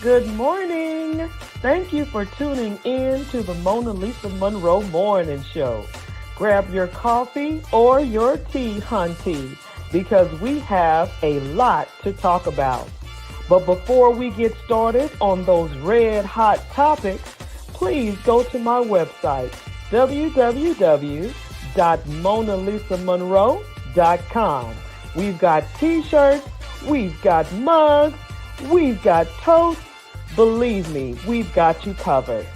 Good morning. Thank you for tuning in to the Mona Lisa Monroe Morning Show. Grab your coffee or your tea, hunty, because we have a lot to talk about. But before we get started on those red hot topics, please go to my website, www.monalisamonroe.com. We've got t-shirts, we've got mugs, we've got toast. Believe me, we've got you covered.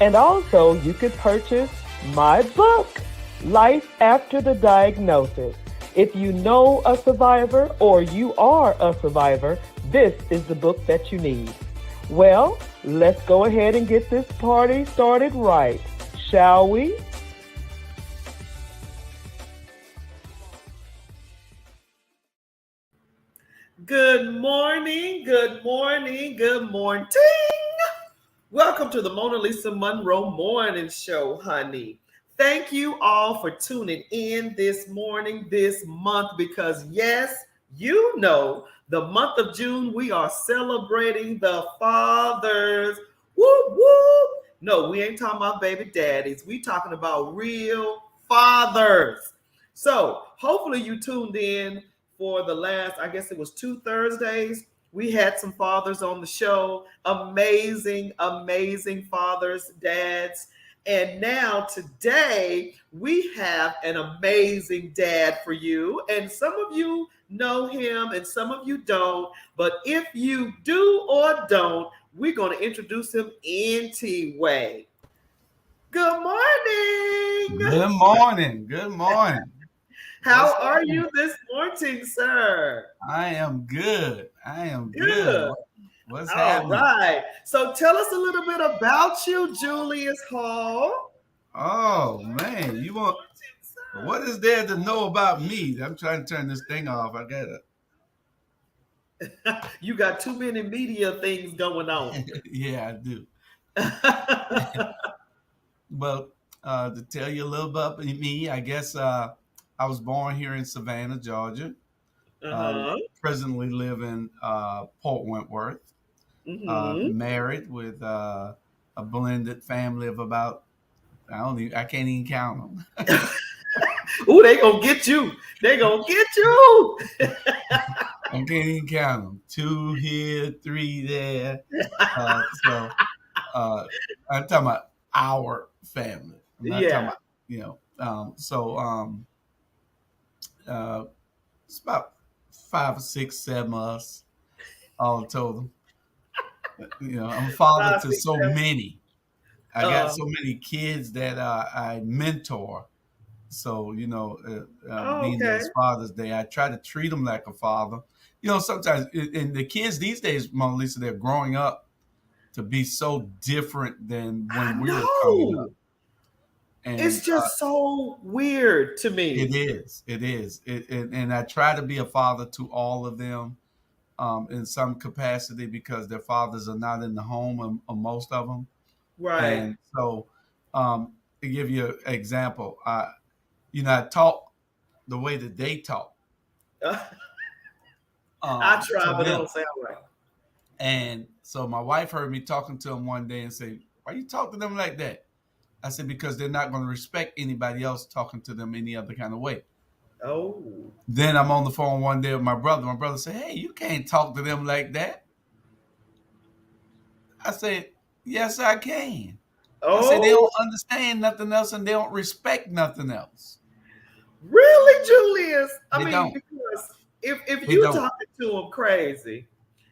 And also, you could purchase my book, Life After the Diagnosis. If you know a survivor or you are a survivor, this is the book that you need. Well, let's go ahead and get this party started right, shall we? Good morning, good morning, good morning. Welcome to the Mona Lisa Monroe Morning Show, honey. Thank you all for tuning in this morning, this month, because yes, you know, the month of June, we are celebrating the fathers. Woo, woo. No, we ain't talking about baby daddies. We talking about real fathers. So hopefully you tuned in for the last, I guess it was 2 Thursdays. We had some fathers on the show, amazing, amazing fathers, dads. And now today we have an amazing dad for you. And some of you know him and some of you don't. But if you do or don't, we're going to introduce him anyway. Good morning. Good morning. Good morning. How are you this morning, sir? I am good. I am good. What's happening? All right. So tell us a little bit about you, Julius Hall. Oh man, you want what is there to know about me? I'm trying to turn this thing off. I got it. You got too many media things going on. Yeah, I do. Well, to tell you a little bit about me, I guess I was born here in Savannah, Georgia. Presently live in Port Wentworth. Married with a blended family of about I can't even count them. Ooh, they gonna get you. They gonna get you. I can't even count them. 2 here, 3 there. So I'm talking about our family. I'm not talking about, it's about 5 or 6, 7 of us all told. I'm a father to so many. I got so many kids that I mentor. So, being this Father's Day, I try to treat them like a father. Sometimes, and the kids these days, Mona Lisa, they're growing up to be so different than when we were coming up. And it's just so weird to me. It is. And I try to be a father to all of them in some capacity because their fathers are not in the home, or most of them. Right. And so, to give you an example, I talk the way that they talk. I try, but it don't sound right. And so my wife heard me talking to them one day and say, "Why you talk to them like that?" I said, "Because they're not going to respect anybody else talking to them any other kind of way." Oh. Then I'm on the phone one day with my brother. My brother said, "Hey, you can't talk to them like that." I said, "Yes, I can." Oh. I said, "They don't understand nothing else and they don't respect nothing else." Really, Julius? They don't. Because if you're talking to them crazy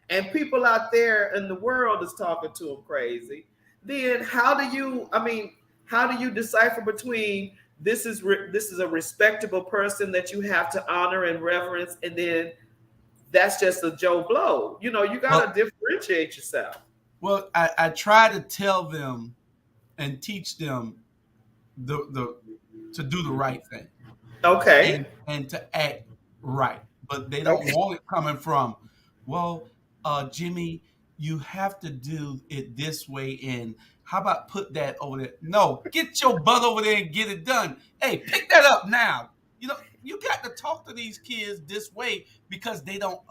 and people out there in the world is talking to them crazy, then how do you decipher between this is a respectable person that you have to honor and reverence, and then that's just a Joe Blow? You got to differentiate yourself. Well, I try to tell them and teach them to do the right thing. Okay. And to act right. But they don't want it coming from, well, Jimmy, you have to do it this way, and how about put that over there? No, get your butt over there and get it done. Hey, pick that up now. You got to talk to these kids this way because they'll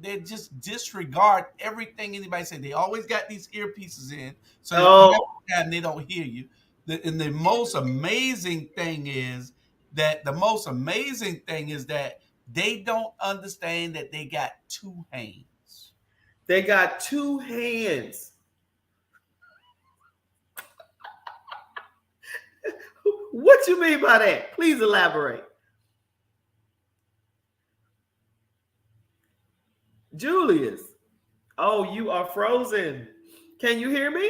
they just disregard everything anybody say. They always got these earpieces in, so that Oh, half the time they don't hear you. And the most amazing thing is that they don't understand that they got two hands. they got two hands. What you mean by that? Please elaborate. Julius. Oh, you are frozen. Can you hear me?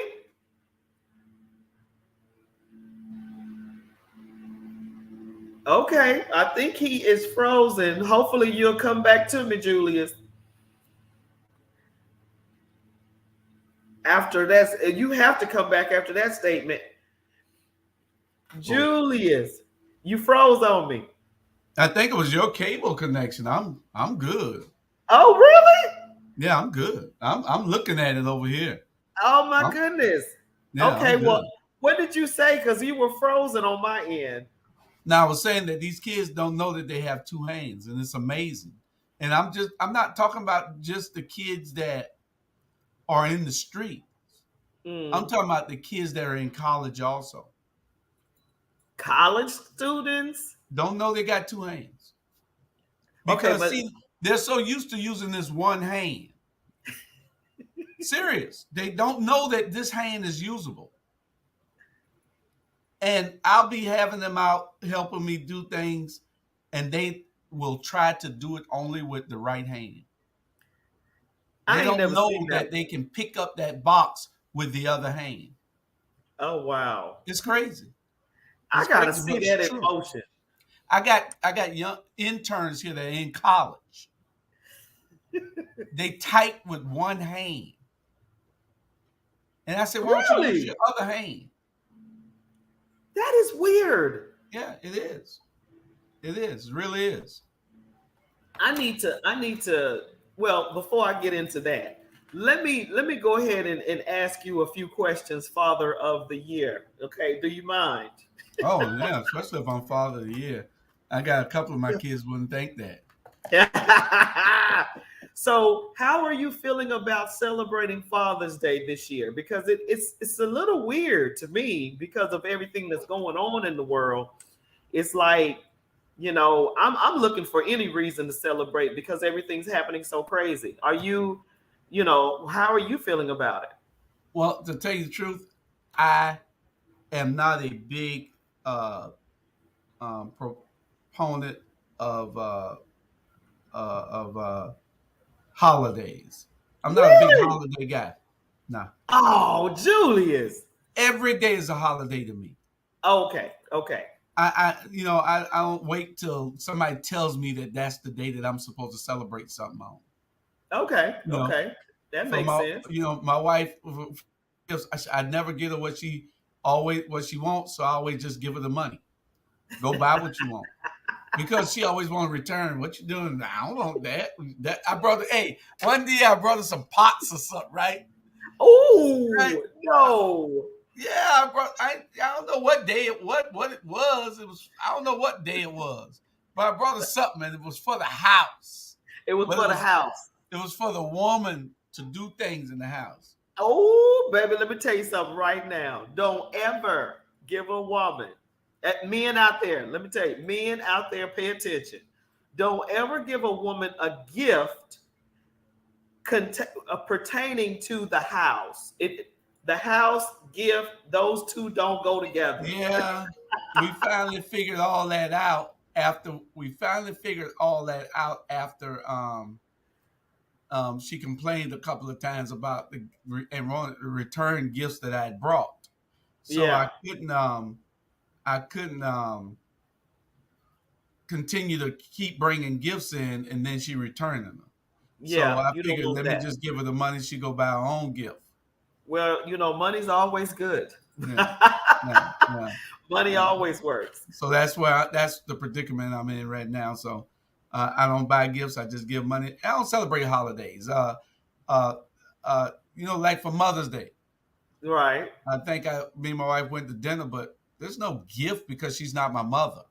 Okay, I think he is frozen. Hopefully, you'll come back to me, Julius. After that, you have to come back after that statement. Julius, you froze on me. I think it was your cable connection. I'm good. Oh, really? Yeah, I'm good. I'm looking at it over here. Oh my goodness. Yeah, Okay, well, what did you say? Because you were frozen on my end. Now I was saying that these kids don't know that they have two hands, and it's amazing. And I'm not talking about just the kids that are in the street. I'm talking about the kids that are in college also. College students Don't know they got two hands. Because okay, see, they're so used to using this one hand. Serious. They don't know that this hand is usable. And I'll be having them out helping me do things, and they will try to do it only with the right hand. They don't know that they can pick up that box with the other hand. Oh wow. It's crazy. I gotta see that in motion. I got young interns here that are in college. They type with one hand. And I said, why don't you use your other hand? That is weird. Yeah, it is. It is. It really is. I need to, well, before I get into that, let me go ahead and ask you a few questions, Father of the Year. Okay, do you mind? Oh, yeah, especially if I'm Father of the Year. I got a couple of my kids wouldn't think that. So, how are you feeling about celebrating Father's Day this year? Because it's a little weird to me because of everything that's going on in the world. It's like, I'm looking for any reason to celebrate because everything's happening so crazy. Are you, how are you feeling about it? Well, to tell you the truth, I am not a big proponent of holidays. I'm not a big holiday guy. Nah. Oh, Julius. Every day is a holiday to me. Okay. I don't wait till somebody tells me that that's the day that I'm supposed to celebrate something on. Okay. That makes sense. My wife, I never give her what she wants, so I always just give her the money. Go buy what you want. Because she always want to return. What you doing? I don't want that. One day I brought her some pots or something, right? Oh, right? No. Yeah, I don't know what day it was. I don't know what day it was, but I brought her something, and it was for the house. It was for the house. It was for the woman to do things in the house. Oh, baby, let me tell you something right now. Don't ever give a woman. Men out there, let me tell you, men out there, pay attention. Don't ever give a woman a gift pertaining to the house. The house gift, those two don't go together. Yeah, we finally figured all that out after she complained a couple of times about the return gifts that I had brought. So yeah. I couldn't continue to keep bringing gifts in, and then she returning them. Yeah, so I figured let me just give her the money. She go buy her own gift. Well, money's always good. Yeah. Money always works. So that's the predicament I'm in right now. So I don't buy gifts. I just give money. I don't celebrate holidays. Like for Mother's Day. Right. I think me and my wife went to dinner, but there's no gift because she's not my mother.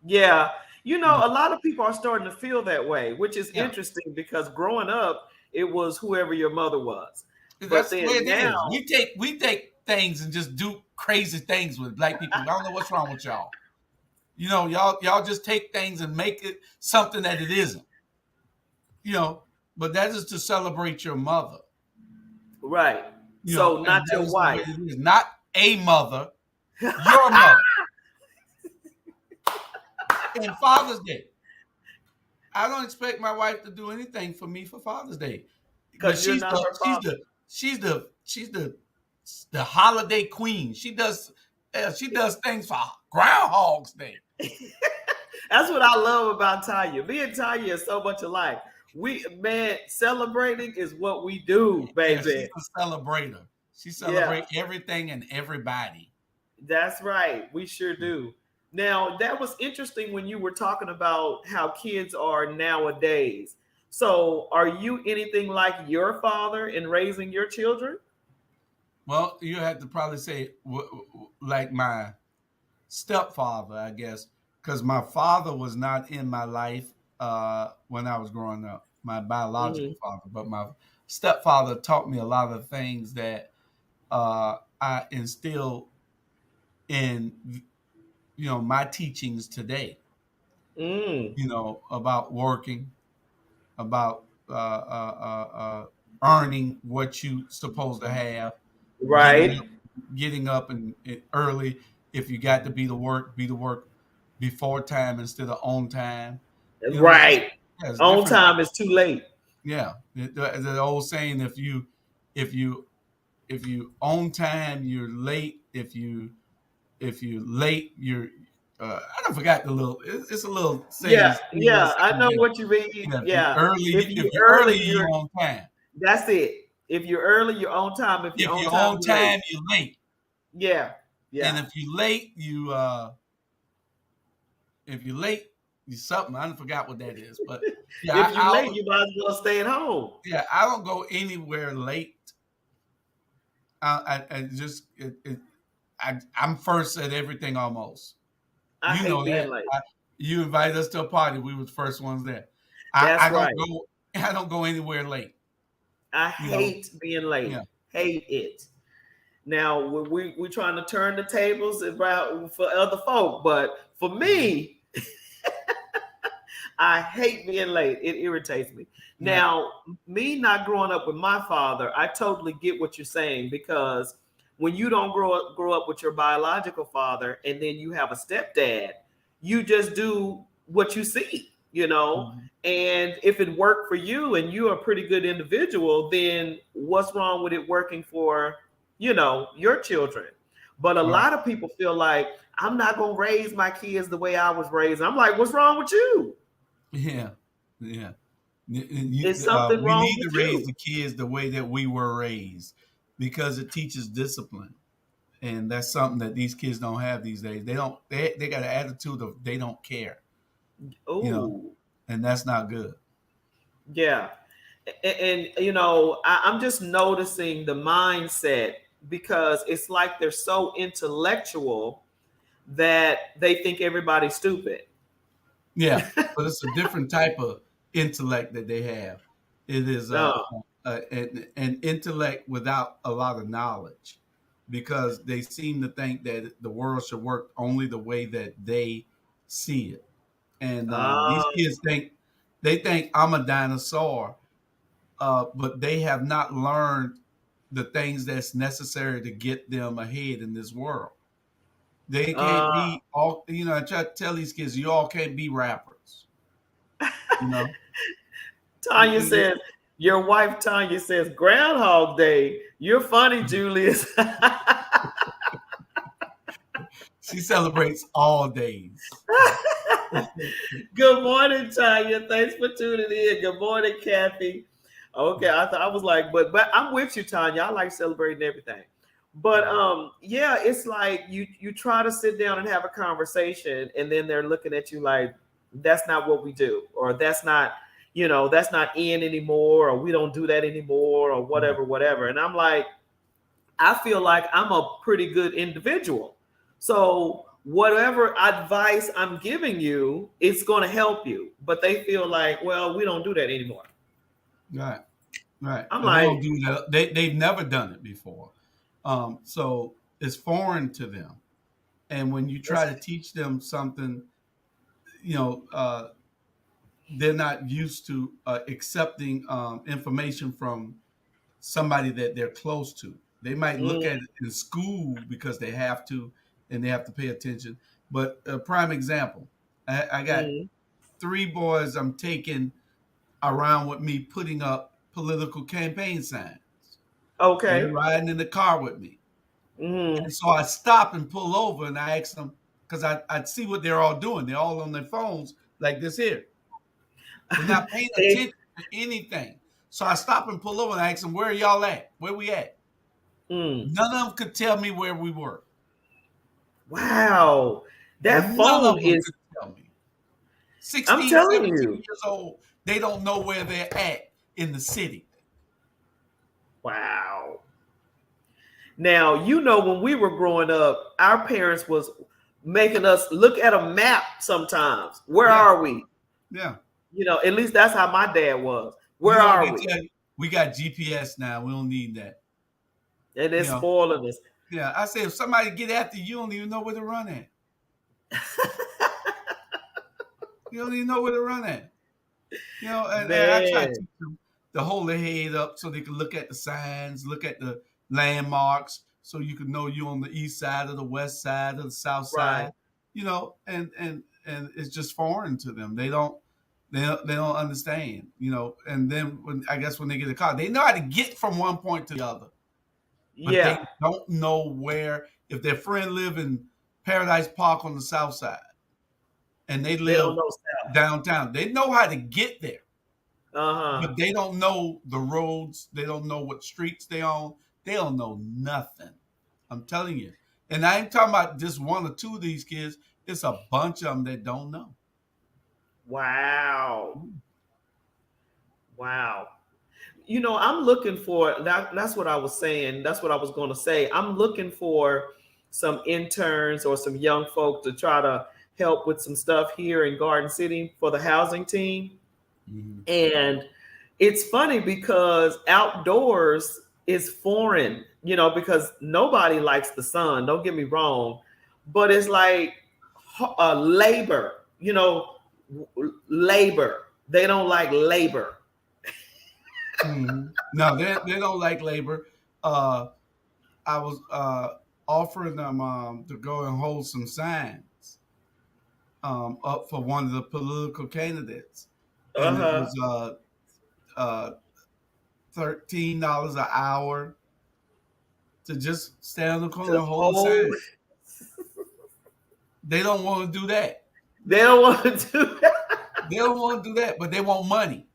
Yeah. You know, a lot of people are starting to feel that way, which is interesting because growing up, it was whoever your mother was. But That's the way then it now, is. We take things and just do crazy things with black people. I don't know what's wrong with y'all. You know, y'all just take things and make it something that it isn't. You know, but that is to celebrate your mother. right. You know, So and not that your is the way wife. it is. Not a mother, your mother. And Father's Day. I don't expect my wife to do anything for me for Father's Day. But Because you're not her father. she's the holiday queen. She does things for Groundhog's Day. That's what I love about Tanya. Me and Tanya are so much alike. Celebrating is what we do, Yeah, she's baby. a celebrator. She Yeah, celebrates everything and everybody. that's right. We sure do. Now, that was interesting when you were talking about how kids are nowadays. So, are you anything like your father in raising your children? Well, you have to probably say like my stepfather, I guess, because my father was not in my life when I was growing up, my biological Hmm. father, but my stepfather taught me a lot of things that I instill in my teachings today. Mm, About working, about earning what you supposed to have, getting right, up, getting up and early. If you got to be to work before time instead of on time. It's just right. it's On different. time is too late. Yeah, the old saying: if you if you on time, you're late. If you late, you're I don't forgot the little. It's a little saying. Yeah, It's a little yeah. I saying know that, what you mean. yeah, Yeah. If if you you're early, early, you're on time. that's it. If you're early, you're on time. If you're If on you're time, on you're late. time, you're late. Yeah, And yeah. if you're late, you something. I forgot what that is, but yeah, If you're late, you might as well stay at home. I don't go anywhere late. I just I'm first at everything almost. I You hate know being that. late. You invite us to a party, we was the first ones there. That's I don't right. go. I don't go anywhere late. I You know. hate being Yeah. late. Hate it. Now we trying to turn the tables about for other folk, but for me, I hate being late. It irritates me. Yeah. Now, me not growing up with my father, I totally get what you're saying because when you don't grow up with your biological father and then you have a stepdad, you just do what you see, you know. Mhm. And if it worked for you and you're a pretty good individual, then what's wrong with it working for, your children? But a Right. lot of people feel like I'm not gonna raise my kids the way I was raised. I'm like, what's wrong with you? Yeah. Yeah. Is something We wrong need to with raise you? the kids the way that we were raised because it teaches discipline. And that's something that these kids don't have these days. They got an attitude of they don't care, you know, Oh, and that's not good. yeah. And I'm just noticing the mindset because it's like they're so intellectual that they think everybody's stupid. Yeah, but it's a different type of intellect that they have. It is Uh, an intellect without a lot of knowledge because they seem to think that the world should work only the way that they see it. And these uh, kids think I'm a dinosaur, but they have not learned the things that's necessary to get them ahead in this world. They can't uh, be all. I try to tell these kids, you all can't be rappers. You know, Tanya says, your wife Tanya says, Groundhog Day. You're funny, Julius. she celebrates all days. Good morning, Tanya. Thanks for tuning in. Good morning, Kathy. Okay, I was like, but I'm with you, Tanya. I like celebrating everything. But yeah, it's like you try to sit down and have a conversation, and then they're looking at you like that's not what we do, or that's not in anymore, or we don't do that anymore, or Right. whatever, whatever. And I'm like, I feel like I'm a pretty good individual. So whatever advice I'm giving you, it's going to help you. But they feel like, well, we don't do that anymore. Right. Right. I'm They don't like, do that. They've never done it before. So it's foreign to them. And when you try to teach them something, you know, they're not used to accepting information from somebody that they're close to. They might look mm, at it in school because they have to, and they have to pay attention. But a prime example, I got mm, 3 boys I'm taking around with me putting up political campaign signs. They're okay. riding in the car with me. Mm. And so I stop and pull over and I ask them, because I'd see what they're all doing. They're all on their phones like this here. They're not paying They, attention to anything. So I stop and pull over and I ask them, where are y'all at? Where we at? mm. None of them could tell me where we were. Wow. That None phone of them is, could tell me. I'm 16, telling 17 you. years old, they don't know where they're at in the city. Wow. Now, when we were growing up, our parents was making us look at a map sometimes. Where Yeah, are we? yeah. At least that's how my dad was. You Where know what are they we? tell you? We got GPS now. We don't need that. And You it's know, spoiling us. yeah. I say if somebody get after you, you don't even know where to run at. You don't even know where to run at. And I try to Man, teach them to hold their head up so they can look at the signs, look at the landmarks, so you can know you're on the east side or the west side or the south right. side. And it's just foreign to them. They don't understand. And then when they get a car, they know how to get from one point to the other, but they Yeah, don't know where. If their friend live in Paradise Park on the south side and they they don't live know South. downtown, they know how to get there, Uh-huh. but they don't know the roads. They don't know what streets they on. They don't know nothing. I'm telling you. And I ain't talking about just one or two of these kids. It's a bunch of them that don't know. Wow. Wow. I'm looking for that. That's what I was saying. That's what I was going to say. I'm looking for some interns or some young folk to try to help with some stuff here in Garden City for the housing team. Mm-hmm. And it's funny because outdoors is foreign, because nobody likes the sun. Don't get me wrong, but it's like labor, labor. They don't like labor. Mm-hmm. No, they don't like labor. I was offering them to go and hold some signs up for one of the political candidates, Uh and it huh. was uh, $13 an hour to just stand on the corner To and hold a hold. sign. They don't want to do that. They don't want to do that. They don't want to do that, but they want money.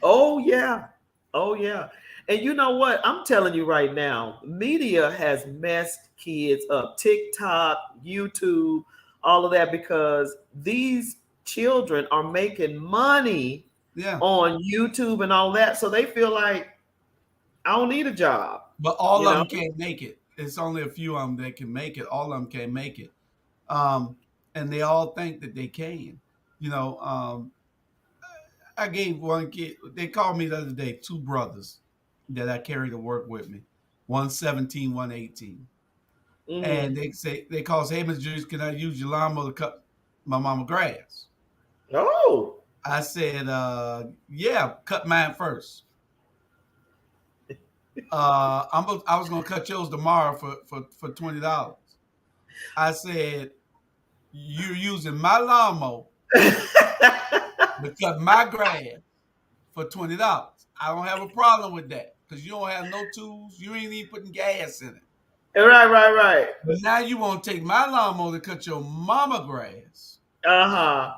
Oh yeah. Oh yeah. And you know what? I'm telling you right now, media has messed kids up. TikTok, YouTube, all of that, because these children are making money Yeah, on YouTube and all that. So they feel like I don't need a job, but all you of know? them can't make it. It's only a few of them that can make it. All of them can't make it, and they all think that they can. You know, I gave one kid. They called me the other day. 2 brothers that I carry to work with me. One 17, one 18. Mm-hmm. And they call us, hey, Mr. Juice, can I use your lawnmower to cut my mama grass? Oh. I said, yeah, cut mine first. I was gonna cut yours tomorrow for $20. I said, you're using my lawnmower to cut my grass for $20. I don't have a problem with that because you don't have no tools. You ain't even putting gas in it. Right, right, right. But now you want to take my lawnmower to cut your mama grass, Uh-huh.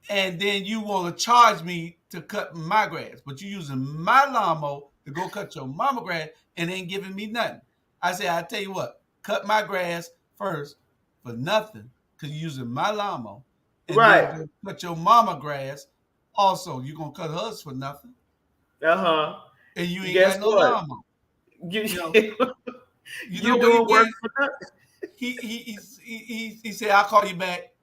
and then you want to charge me to cut my grass. But you're using my lawnmower to go cut your mama grass and ain't giving me nothing. I say, I tell you what, cut my grass first for nothing because you're using my lawnmower, and then Right. go cut your mama grass. Also, you're gonna cut hers for nothing, Uh-huh. and you ain't Guess got no what? lawnmower. You You know, you know you what he doing work did? for nothing. he said, "I'll call you back."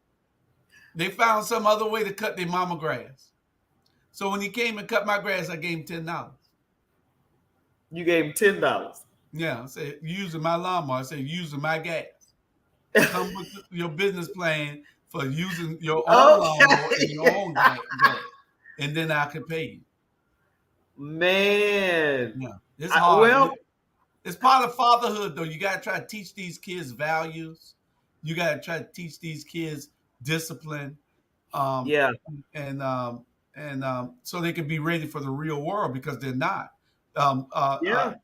They found some other way to cut their mama grass. So when he came and cut my grass, I gave him $10. You gave him $10. Yeah, I said, "You using my lawnmower." I said, "You using my gas. Come with your business plan for using your own lawnmower and Okay. your own gas, and then I can pay you." Man. Yeah, it's hard. Well, It's part of fatherhood, though. You got to try to teach these kids values. You got to try to teach these kids discipline, um, yeah, and so they can be ready for the real world because they're not. yeah.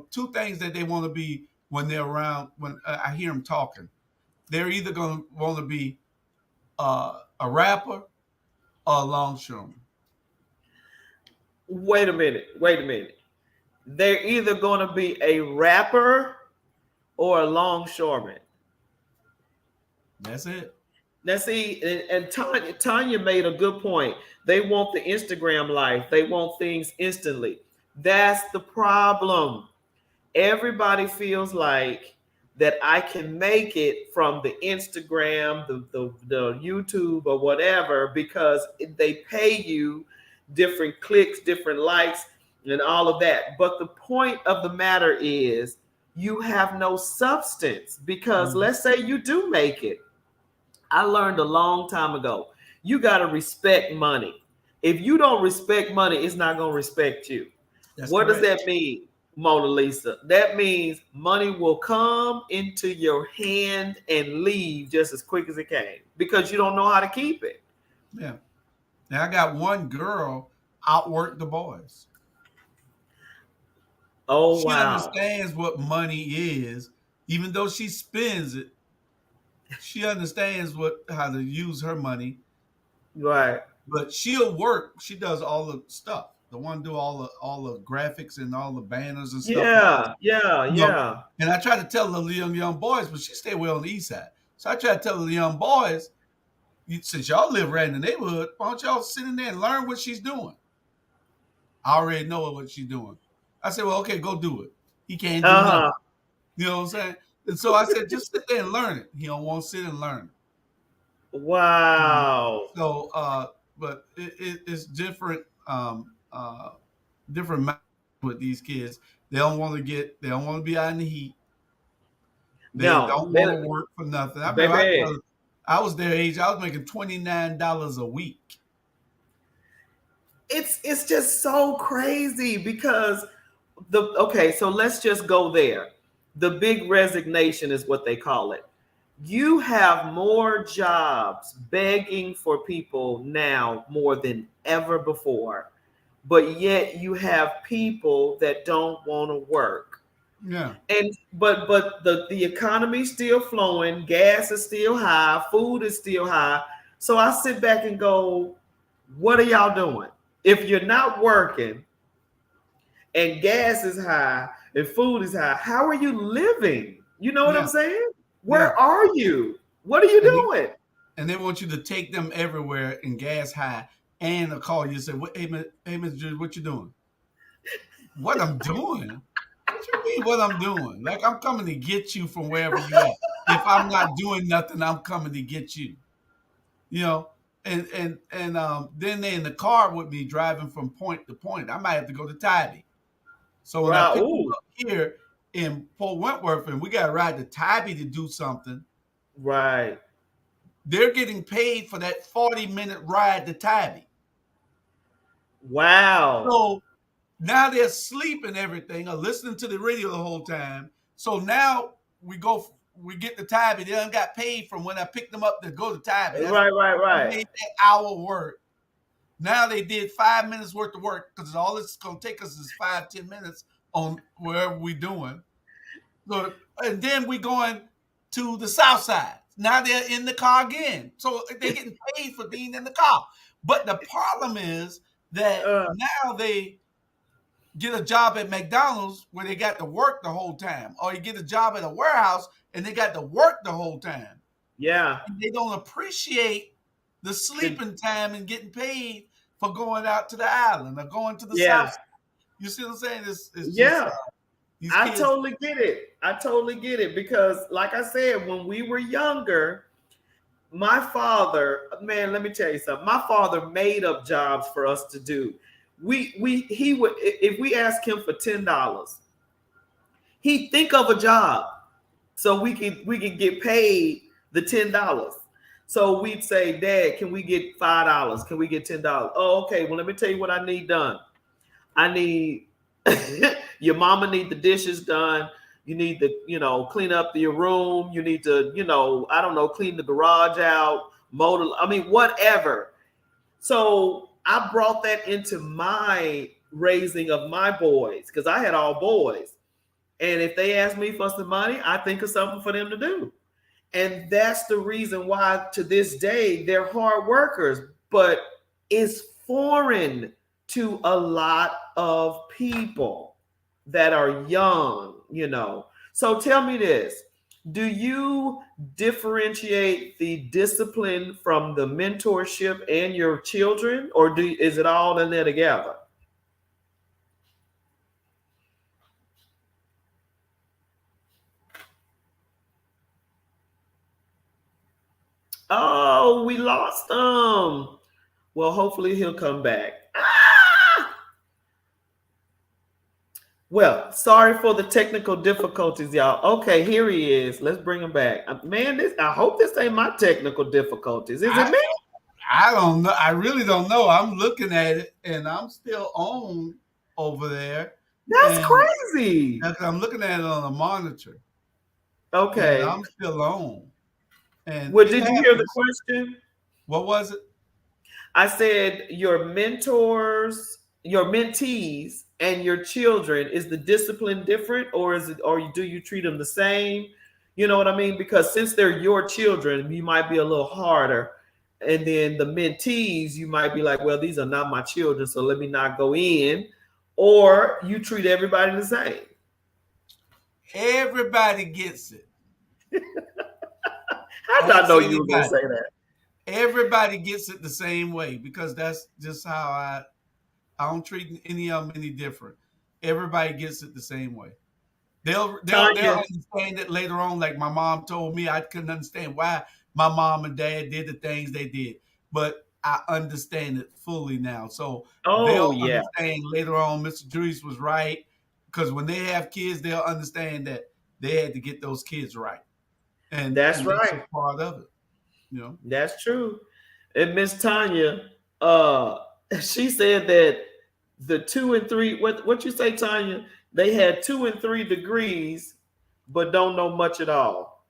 Two things that they want to be when they're around. When I hear them talking, they're either going to want to be a rapper or a longshoreman. Wait a minute. Wait a minute. They're either going to be a rapper or a longshoreman. That's it. Now, see, and Tanya made a good point. They want the Instagram life. They want things instantly. That's the problem. Everybody feels like that I can make it from the Instagram, the YouTube, or whatever because they pay you different clicks, different likes, and all of that. But the point of the matter is you have no substance because let's say you do make it. I learned a long time ago, you got to respect money. If you don't respect money, it's not going to respect you. That's what correct. does that mean, Mona Lisa? That means money will come into your hand and leave just as quick as it came because you don't know how to keep it. Yeah. Now I got one girl outwork the boys. Oh, She wow. understands what money is, even though she spends it. She understands how to use her money. Right. But she'll work. She does all the stuff. The one do all the graphics and all the banners and stuff. Yeah, yeah, yeah. And I try to tell the young boys, but she stay well on the east side. So I try to tell the young boys, since y'all live right in the neighborhood, why don't y'all sit in there and learn what she's doing? I already know what she's doing. I said, well, okay, go do it. He can't do nothing. You know what I'm saying? And so I said, just sit there and learn it. He don't want to sit and learn it. Wow. So, but it's different, different with these kids. They don't want to be out in the heat. They don't want to work for nothing. I remember I was their age. I was making $29 a week. It's just so crazy because so let's just go there. The big resignation is what they call it. You have more jobs begging for people now more than ever before, but yet you have people that don't want to work. Yeah. And but the economy's still flowing, gas is still high, food is still high. So I sit back and go, what are y'all doing? If you're not working and gas is high and food is high, how are you living? You know what I'm saying? Where are you? What are you doing? And they want you to take them everywhere in gas high and they'll call you and say, hey, Mr. Judy, what you doing? What I'm doing? What you mean what I'm doing? Like I'm coming to get you from wherever you are. If I'm not doing nothing, I'm coming to get you. You know, and then they're in the car with me driving from point to point. I might have to go to Tybee. So when I pick them up here in Port Wentworth and we got to ride to Tybee to do something. Right. They're getting paid for that 40-minute ride to Tybee. Wow. So now they're asleep and everything, or listening to the radio the whole time. So now we get to Tybee. They done got paid from when I picked them up to go to Tybee. Right. They made that hour work. Now they did 5 minutes worth of work because all it's going to take us is 5-10 minutes on wherever we doing. So, and then we going to the south side. Now they're in the car again. So they're getting paid for being in the car. But the problem is that now they get a job at McDonald's where they got to work the whole time. Or you get a job at a warehouse and they got to work the whole time. Yeah. And they don't appreciate the sleeping time and getting paid for going out to the island or going to the south side. You see what I'm saying? It's just, These I kids. totally get it. I totally get it because, like I said, when we were younger, my father, man, let me tell you something. My father made up jobs for us to do. He would, if we asked him for $10, he'd think of a job so we could get paid the $10. So we'd say, Dad, can we get $5? Can we get $10? Oh, okay. Well, let me tell you what I need done. I need your mama need the dishes done. You need to, clean up your room. You need to, I don't know, clean the garage out, I mean, whatever. So I brought that into my raising of my boys because I had all boys. And if they ask me for some money, I think of something for them to do. And that's the reason why to this day they're hard workers, but it's foreign to a lot of people that are young. So tell me this. Do you differentiate the discipline from the mentorship and your children, or is it all in there together? Oh, we lost him. Well, hopefully he'll come back. Well, sorry for the technical difficulties, y'all. Okay, here he is. Let's bring him back. Man, I hope this ain't my technical difficulties. Is it me? I don't know. I really don't know. I'm looking at it and I'm still on over there. That's crazy. I'm looking at it on a monitor. Okay. And I'm still on. And well, did you hear the question? What was it? I said your mentors, your mentees, and your children, is the discipline different, or do you treat them the same? You know what I mean? Because since they're your children, you might be a little harder. And then the mentees, you might be like, well, these are not my children, so let me not go in. Or you treat everybody the same. Everybody gets it. How did I know you were going to say that? Everybody gets it the same way because that's just how I don't treat any of them any different. Everybody gets it the same way. They'll understand it later on. Like my mom told me, I couldn't understand why my mom and dad did the things they did, but I understand it fully now. So they'll understand later on. Mr. Juice was right because when they have kids, they'll understand that they had to get those kids right, and that's right. That's a part of it. That's true. And Miss Tanya, she said that the 2 and 3, what you say, Tanya? They had 2 and 3 degrees, but don't know much at all.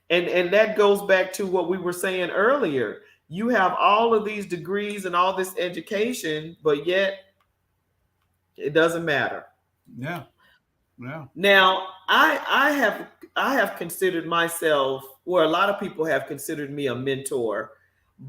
And that goes back to what we were saying earlier. You have all of these degrees and all this education, but yet it doesn't matter. Yeah. Yeah. Now, I have considered myself, or a lot of people have considered me a mentor,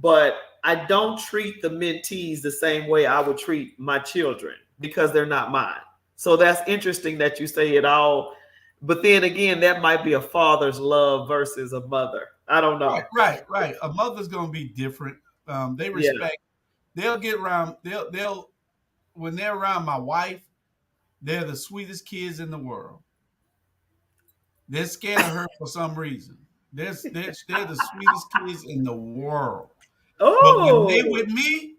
but I don't treat the mentees the same way I would treat my children because they're not mine. So that's interesting that you say it all. But then again, that might be a father's love versus a mother. I don't know. Right. A mother's going to be different. They respect. Yeah. They'll get around. They'll when they're around my wife, they're the sweetest kids in the world. They're scared of her for some reason. They're the sweetest kids in the world. Oh. But when they with me,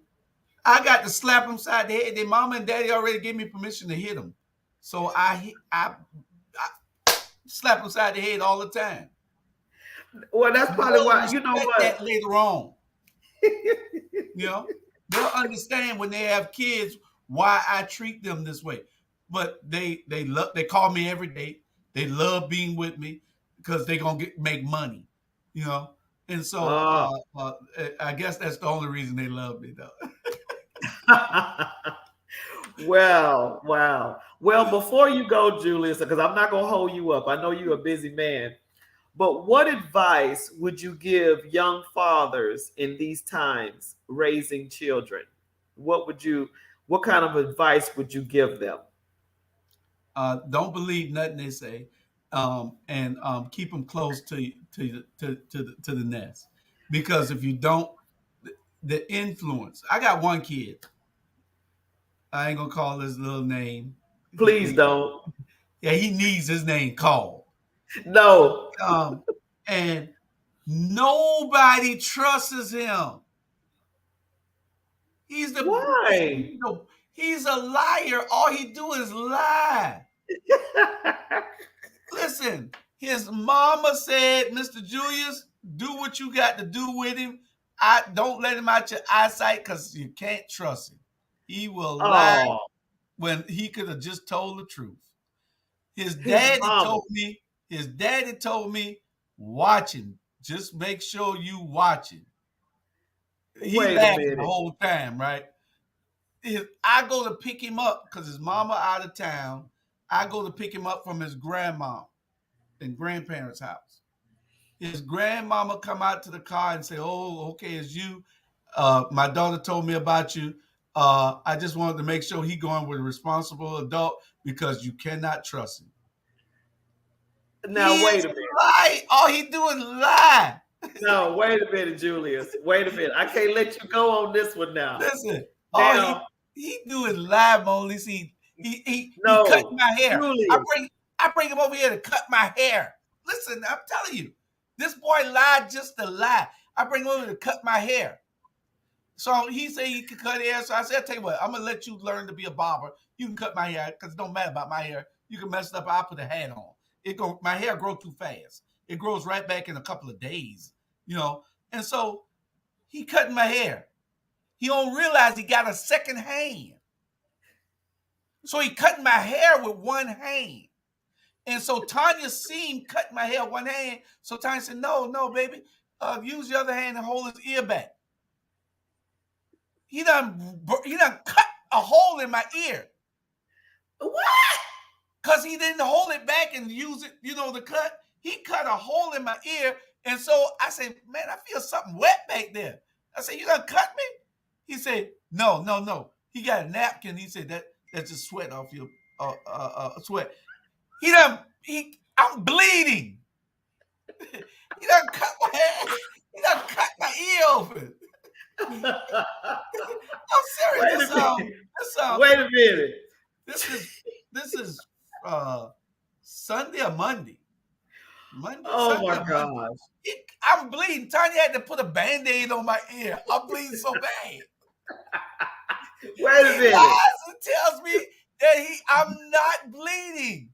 I got to slap them side the head. Their mama and daddy already gave me permission to hit them. So I slap them side the head all the time. Well, that's probably why, you know what? That later on. They'll understand when they have kids why I treat them this way. But they call me every day. They love being with me because they're gonna make money, And so I guess that's the only reason they love me, though. Well, wow. Well, before you go, Julius, because I'm not gonna hold you up. I know you're a busy man. But what advice would you give young fathers in these times raising children? What kind of advice would you give them? Don't believe nothing they say, and keep them close to the nest. Because if you don't, the influence. I got one kid. I ain't gonna call his little name. Please don't. Yeah, he needs his name called. No. Um, and nobody trusts him. He's the Why? he's a liar. All he do is lie. Listen, his mama said, Mr. Julius, do what you got to do with him. I don't let him out your eyesight because you can't trust him. He will lie Oh, when he could have just told the truth. His his daddy mama. told me, his daddy told me, watch him. Just make sure you watch him. He Wait a laughing the minute. whole time, right? If I go to pick him up because his mama out of town, I go to pick him up from his grandma and grandparents' house. His grandmama come out to the car and say, "Oh, okay, it's you. My daughter told me about you. I just wanted to make sure he going with a responsible adult because you cannot trust him." Now He wait is a minute. lie. All he do is lie. No, wait a minute, Julius. Wait a minute. I can't let you go on this one now. Listen, all Now, he do is lie, Mona. He cut no, my hair. Julius. I bring him over here to cut my hair. Listen, I'm telling you, this boy lied just to lie. I bring him over to cut my hair. So he said he could cut hair. So I said, I'll tell you what, I'm gonna let you learn to be a barber. You can cut my hair because it don't matter about my hair. You can mess it up. I'll put a hat on. My hair grow too fast. It grows right back in a couple of days, you know. And so he cutting my hair. He don't realize he got a second hand. So he cutting my hair with one hand. And so Tanya seen cut my hair one hand. So Tanya said, no, baby. Use the other hand and hold his ear back. He done cut a hole in my ear. What? Because he didn't hold it back and use it, the cut. He cut a hole in my ear. And so I said, man, I feel something wet back there. I said, you done cut me? He said, no. He got a napkin. He said, that's just sweat off your sweat. I'm bleeding. He done cut my hair. He done cut my ear open. I'm serious. Wait a minute. This is Sunday or Monday. Oh my gosh. I'm bleeding. Tanya had to put a Band-Aid on my ear. I'm bleeding so bad. Wait a minute. He lies and tells me that I'm not bleeding.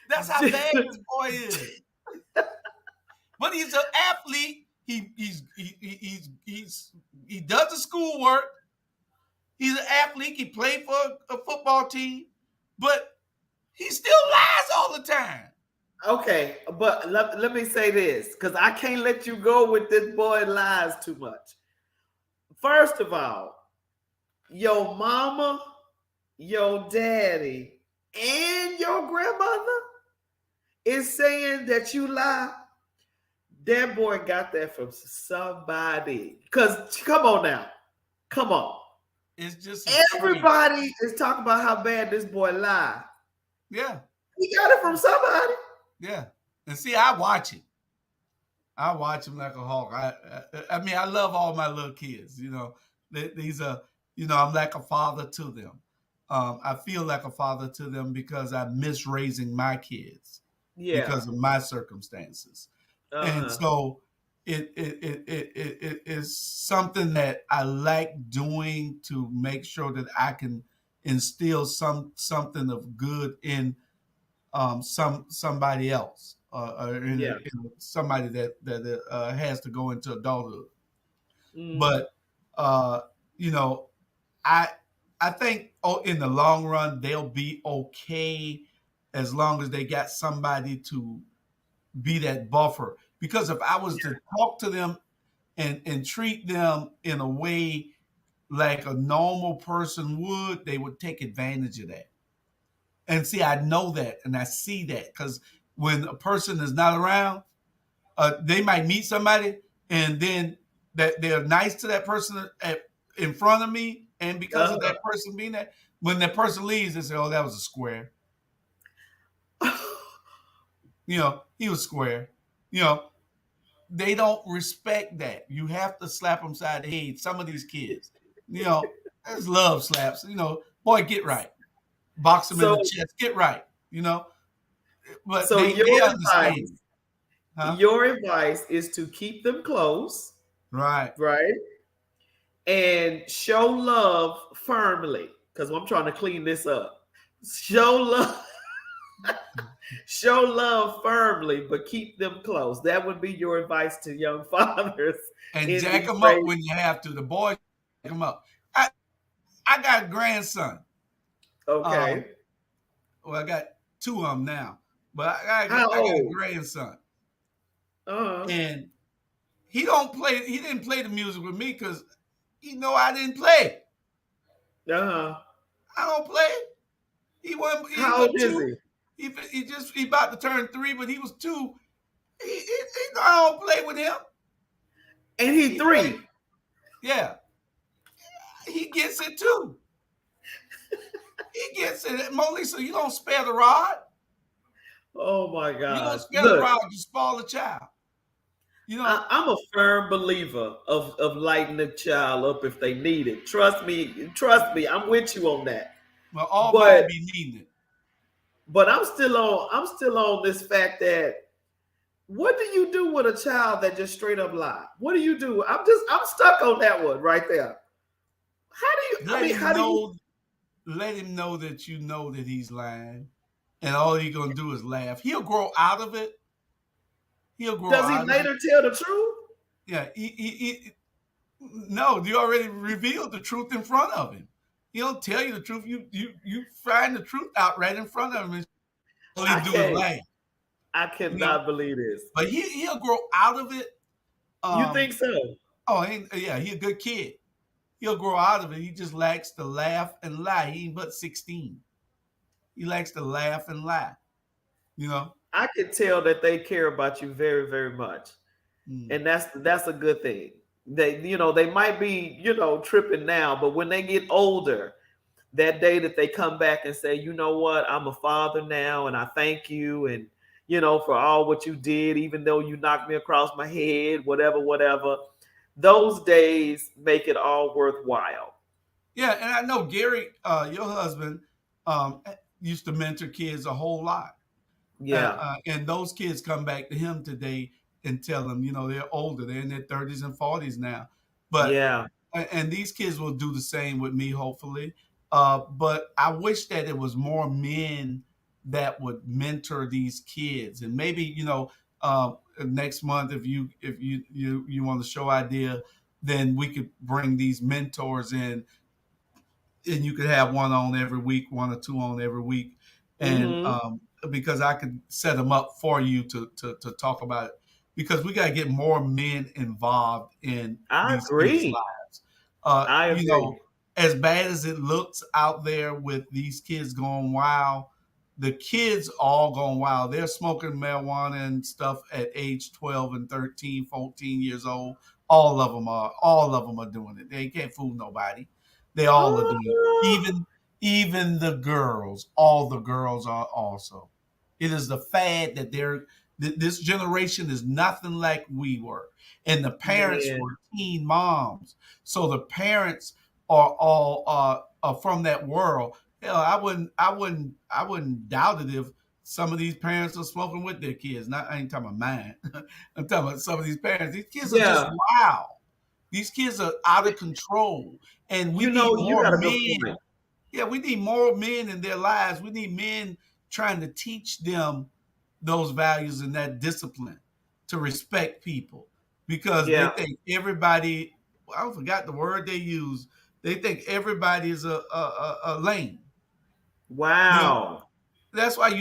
That's how bad this boy is. But he's an athlete. He does the schoolwork. He's an athlete. He played for a football team, but he still lies all the time. Okay, but let me say this, because I can't let you go with this boy lies too much. First of all, your mama, your daddy, and your grandmother is saying that you lie. That boy got that from somebody. Because come on now. Come on. It's just everybody is talking about how bad this boy lied. Yeah. He got it from somebody. Yeah. And see, I watch him. I watch him like a hawk. I mean, I love all my little kids. These are, I'm like a father to them. I feel like a father to them because I miss raising my kids because of my circumstances. And so it is something that I like doing to make sure that I can instill something of good in somebody else, in somebody that has to go into adulthood. But I think in the long run they'll be okay as long as they got somebody to be that buffer. Because if I was to talk to them and treat them in a way like a normal person would, they would take advantage of that. And see, I know that and I see that because when a person is not around, they might meet somebody and then that they're nice to that person in front of me. And because of that person being there, when that person leaves, they say, oh, that was a square. He was square. They don't respect that. You have to slap them side the head. Some of these kids, there's love slaps. Boy, get right. Box them in the chest. Get right. but So they understand, huh? your advice is to keep them close, Right. right? And show love firmly. Because I'm trying to clean this up. Show love, show love firmly, but keep them close. That would be your advice to young fathers And in jack these them up crazy. when you have to. The boys jack them up. I got a grandson. Um, Okay. well, I got two of them now, but I How got a old? grandson, Uh-huh. and he don't play. He didn't play the music with me because he know I didn't play. Uh-huh. I don't play. He wasn't. He How was old is two. he? He about to turn 3, but he was 2. I don't play with him. And he He play. 3. Yeah, he gets it too. He gets it. Melissa, you don't spare the rod. Oh my You don't gosh. spare the Look, rod. You spoil the child. You know. I'm a firm believer of lighting the child up if they need it. Trust me, I'm with you on that. Well, all mine But be needing it. I'm still on this fact that what do you do with a child that just straight up lie? What do you do? I'm stuck on that one right there. How do you I Let mean him how do you know. Let him know that you know that he's lying, and all he's gonna do is laugh. He'll grow out of it. He'll grow does he out of it. later tell the truth? Yeah. No, you already revealed the truth in front of him. He don't tell you the truth. You find the truth out right in front of him, and all he I do is can't. laugh. I You know. cannot believe this. But he'll grow out of it. You Um. think so? Oh, yeah, he a good kid. He'll grow out of it. He just likes to laugh and lie. He ain't but 16. He likes to laugh and lie. You know. I can tell that they care about you very, very much. Mm. And that's a good thing. They might be, tripping now, but when they get older, that day that they come back and say, you know what, I'm a father now and I thank you and for all what you did, even though you knocked me across my head, whatever. Those days make it all worthwhile. Yeah, and I know Gary, your husband, um, used to mentor kids a whole lot. Yeah. And those kids come back to him today and tell him, they're older, they're in their 30s and 40s now. But Yeah. and these kids will do the same with me, hopefully. But I wish that it was more men that would mentor these kids, and maybe next month, if you want to show idea, then we could bring these mentors in, and you could have one on every week, one or two on every week, and Hmm. because I could set them up for you to talk about it, because we got to get more men involved in I these kids' agree. lives. I agree. As bad as it looks out there with these kids going wild, the kids all going wild. They're smoking marijuana and stuff at age 12 and 13, 14 years old. All of them are doing it. They can't fool nobody. They all are doing it. Oh, Even the girls, all the girls are also. It is the fad that this generation is nothing like we were. And the parents man. were teen moms. So the parents are all are from that world. Hell, I wouldn't doubt it if some of these parents are smoking with their kids. Not I ain't talking about mine. I'm talking about some of these parents. These kids are just Yeah. wild. These kids are out of control, and we need You more got a good men. point. Yeah, we need more men in their lives. We need men trying to teach them those values and that discipline to respect people, because they Yeah. think everybody. I forgot the word they use. They think everybody is a lame. You know, Wow. that's why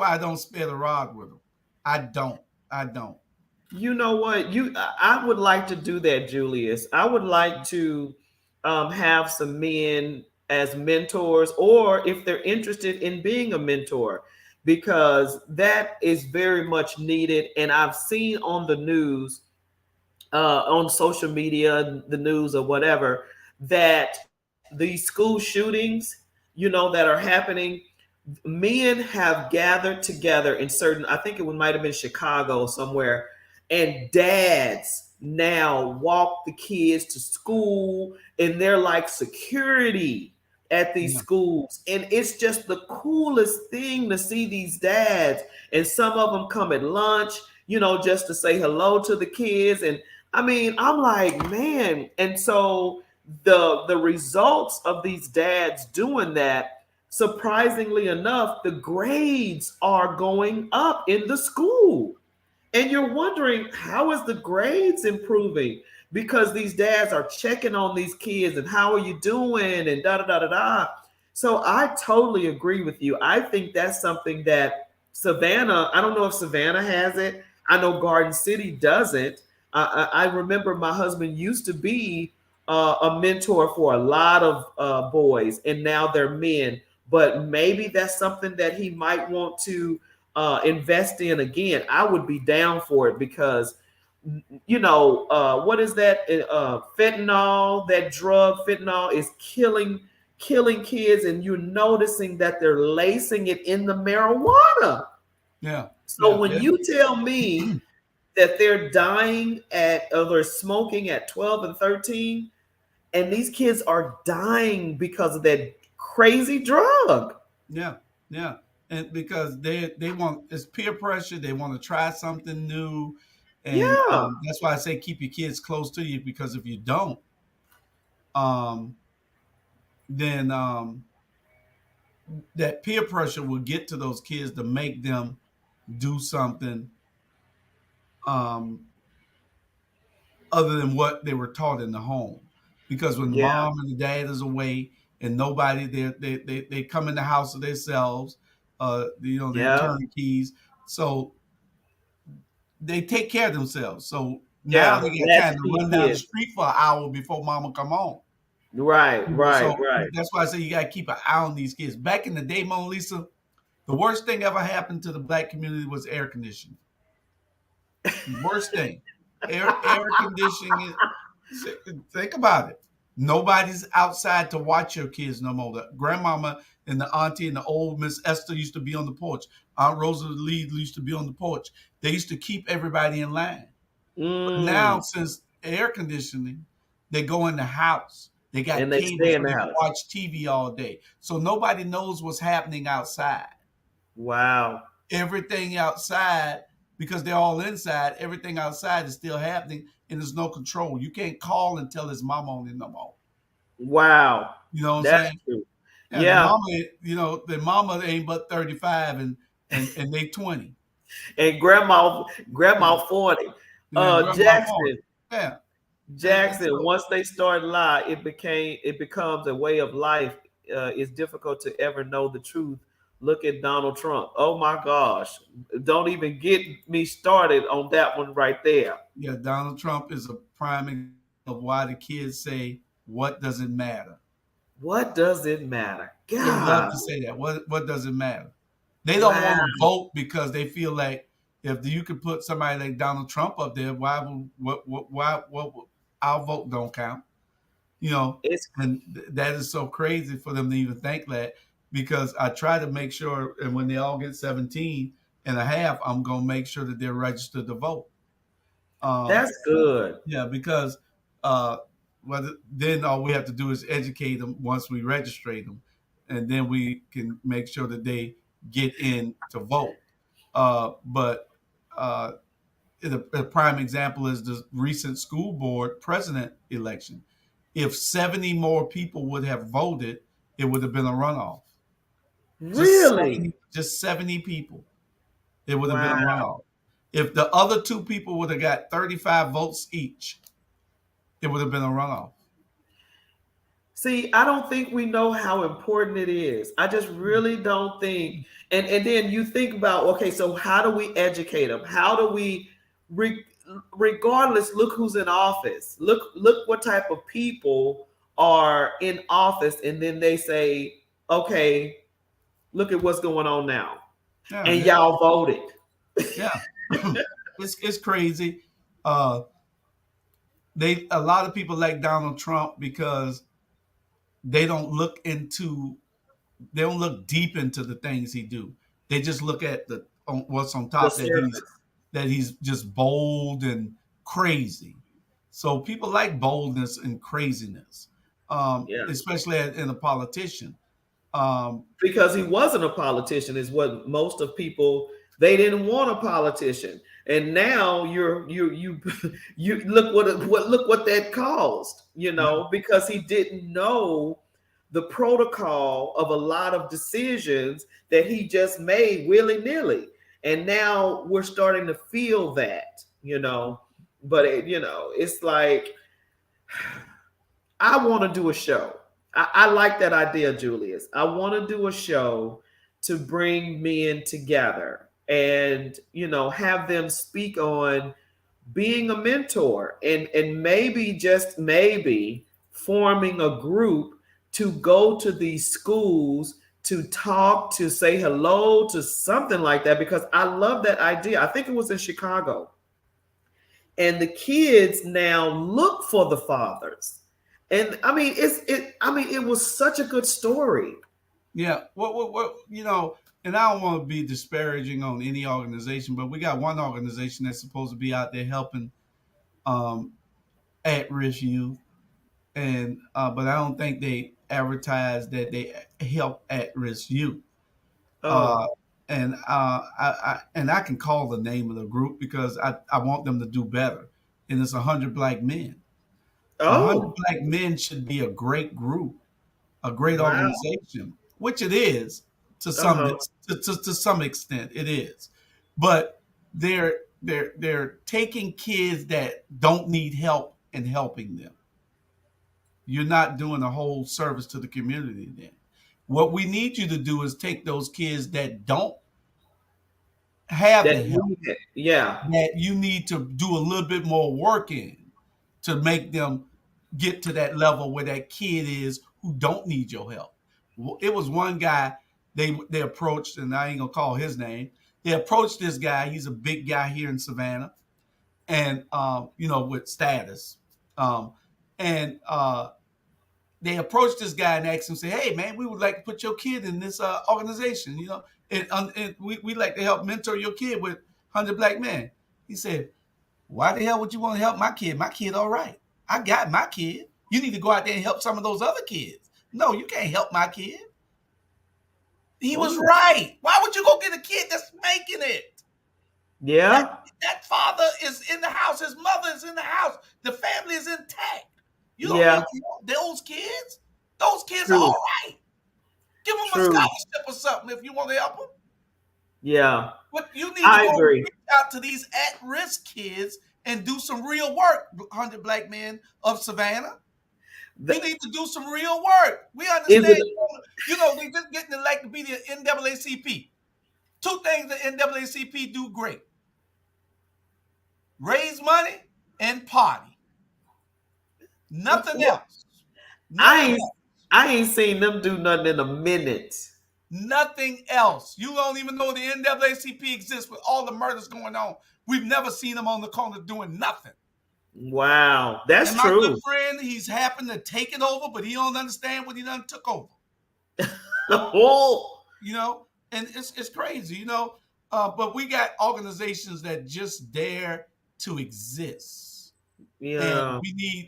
I don't spare the rod with them. I don't. I don't. You know what? I would like to do that, Julius. I would like to have some men as mentors, or if they're interested in being a mentor, because that is very much needed. And I've seen on the news, on social media, the news or whatever, that these school shootings, that are happening, men have gathered together in certain, I think it might have been Chicago somewhere, and dads now walk the kids to school and they're like security at these Yeah. schools. And it's just the coolest thing to see these dads. And some of them come at lunch, just to say hello to the kids. And I mean, I'm like, man. And so the results of these dads doing that, surprisingly enough, the grades are going up in the school. And you're wondering, how is the grades improving? Because these dads are checking on these kids and how are you doing and da da da da da. So I totally agree with you. I think that's something that Savannah, I don't know if Savannah has it. I know Garden City doesn't. I remember my husband used to be a mentor for a lot of boys, and now they're men. But maybe that's something that he might want to invest in again. I would be down for it because, what is that? Fentanyl, that drug, fentanyl is killing kids, and you're noticing that they're lacing it in the marijuana. Yeah. So Yeah. when you tell me that they're dying or they're smoking at 12 and 13, and these kids are dying because of that crazy drug. Yeah. Yeah. And because they want, it's peer pressure. They want to try something new, and Yeah. that's why I say keep your kids close to you, because if you don't, um, then that peer pressure will get to those kids to make them do something um, other than what they were taught in the home. Because when Yeah. mom and the dad is away and nobody, they come in the house of themselves, they're Yeah. turnkeys. So they take care of themselves. So now Yeah. they got time to Latchkey run down the kids. street for an hour before mama come home. Right, right, So right. that's why I say you got to keep an eye on these kids. Back in the day, Mona Lisa, the worst thing ever happened to the black community was air conditioning. Worst thing, air conditioning. Think about it. Nobody's outside to watch your kids no more. The grandmama and the auntie and the old Miss Esther used to be on the porch. Aunt Rosa Lee used to be on the porch. They used to keep everybody in line. But now, Mm. since air conditioning, they go in the house. They got And they cable stay so in the they can house. watch TV all day. So nobody knows what's happening outside. Wow. Everything outside, because they're all inside, everything outside is still happening, and there's no control. You can't call and tell his mama on it no more. Wow. You know what I'm That's saying? true. Yeah, the Yeah. mama, the mama ain't but 35 and they 20. And grandma 40. And then grandma 40. Jackson. Yeah. And Jackson, so once they start lie, it becomes a way of life. It's difficult to ever know the truth. Look at Donald Trump. Oh my gosh. Don't even get me started on that one right there. yeah, Donald Trump is a prime example of why the kids say, what does it matter? What does it matter? They love God. to say that. What does it matter? They don't Wow. want to vote because they feel like if you could put somebody like Donald Trump up there, why our vote don't count? You know, It's and that is so crazy for them to even think that, because I try to make sure, and when they all get 17 and a half, I'm going to make sure that they're registered to vote. Um, that's good. yeah, because uh, then all we have to do is educate them once we register them, and then we can make sure that they get in to vote. But uh, a prime example is the recent school board president election. If 70 more people would have voted, it would have been a runoff. Really? Just 70 people, it would have been a Wow. runoff. If the other two people would have got 35 votes each, it would have been a runoff. See, I don't think we know how important it is. I just really don't think. And then you think about, okay, so how do we educate them? How do we, re, regardless, look who's in office. Look what type of people are in office, and then they say, okay, look at what's going on now, Yeah, and y'all voted. yeah. It's crazy. Uh, a lot of people like Donald Trump because they don't look into they don't look deep into the things he do. They just look at what's on The top, surface. that he's just bold and crazy. So people like boldness and craziness. Yeah. especially in a politician. Because he wasn't a politician is what most of people, they didn't want a politician. And now you you look what that caused, Yeah, because he didn't know the protocol of a lot of decisions that he just made willy-nilly. And now we're starting to feel that. But it's like, I want to do a show. I like that idea, Julius. I want to do a show to bring men together and have them speak on being a mentor, and maybe, just maybe, forming a group to go to these schools to talk, to say hello, to something like that, because I love that idea. I think it was in Chicago, and the kids now look for the fathers. And I mean, it was such a good story. yeah. What and I don't want to be disparaging on any organization, but we got one organization that's supposed to be out there helping um, at-risk youth, and but I don't think they advertise that they help at-risk youth. Uh, Oh. and I can call the name of the group because I want them to do better. And it's 100 Black Men. 100 Black Men should be a great group, a great Wow. organization, which it is to some Uh-huh. to some extent. It is, but they're taking kids that don't need help and helping them. You're not doing a whole service to the community then. What we need you to do is take those kids that don't have That the help, need it. Yeah. that you need to do a little bit more work in to make them get to that level where that kid is who don't need your help. It was one guy they approached, and I ain't gonna call his name. They approached this guy. He's a big guy here in Savannah, and with status. Um, and they approached this guy and asked him, say, "Hey, man, we would like to put your kid in this organization. And we like to help mentor your kid with 100 Black Men." He said, "Why the hell would you want to help my kid? My kid, all right. I got my kid. You need to go out there and help some of those other kids. No, you can't help my kid." He was Ooh. right. Why would you go get a kid that's making it? That, Yeah. that father is in the house. His mother is in the house. The family is intact. You don't need Yeah. to help those kids. Those kids are True. all right. Give them a True. scholarship or something if you want to help them. Yeah. But you need to I go agree. reach out to these at-risk kids and do some real work, 100 Black Men of Savannah. You need to do some real work. We Is understand, it? they just getting elected to be the NAACP. Two things the NAACP do great: raise money and party. Nothing else. I Nothing ain't else. I ain't seen them do nothing in a minute. Nothing else. You don't even know the NAACP exists with all the murders going on. We've never seen them on the corner doing nothing. Wow, that's And my good true. friend, he's happened to take it over, but he don't understand what he done took over. Oh, And it's crazy, but we got organizations that just dare to exist. And yeah,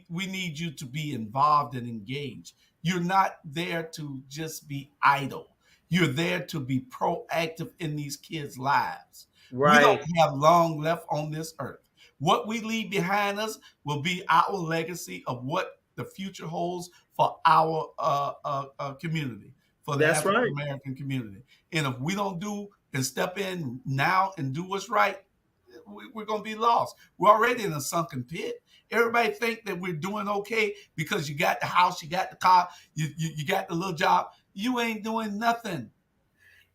we need you to be involved and engaged. You're not there to just be idle. You're there to be proactive in these kids' lives. We don't right. have long left on this earth. What we leave behind us will be our legacy of what the future holds for our community, for the That's African right. American community. And if we don't do and step in now and do what's right, we're going to be lost. We're already in a sunken pit. Everybody think that we're doing okay because you got the house, you got the car, you got the little job. You ain't doing nothing.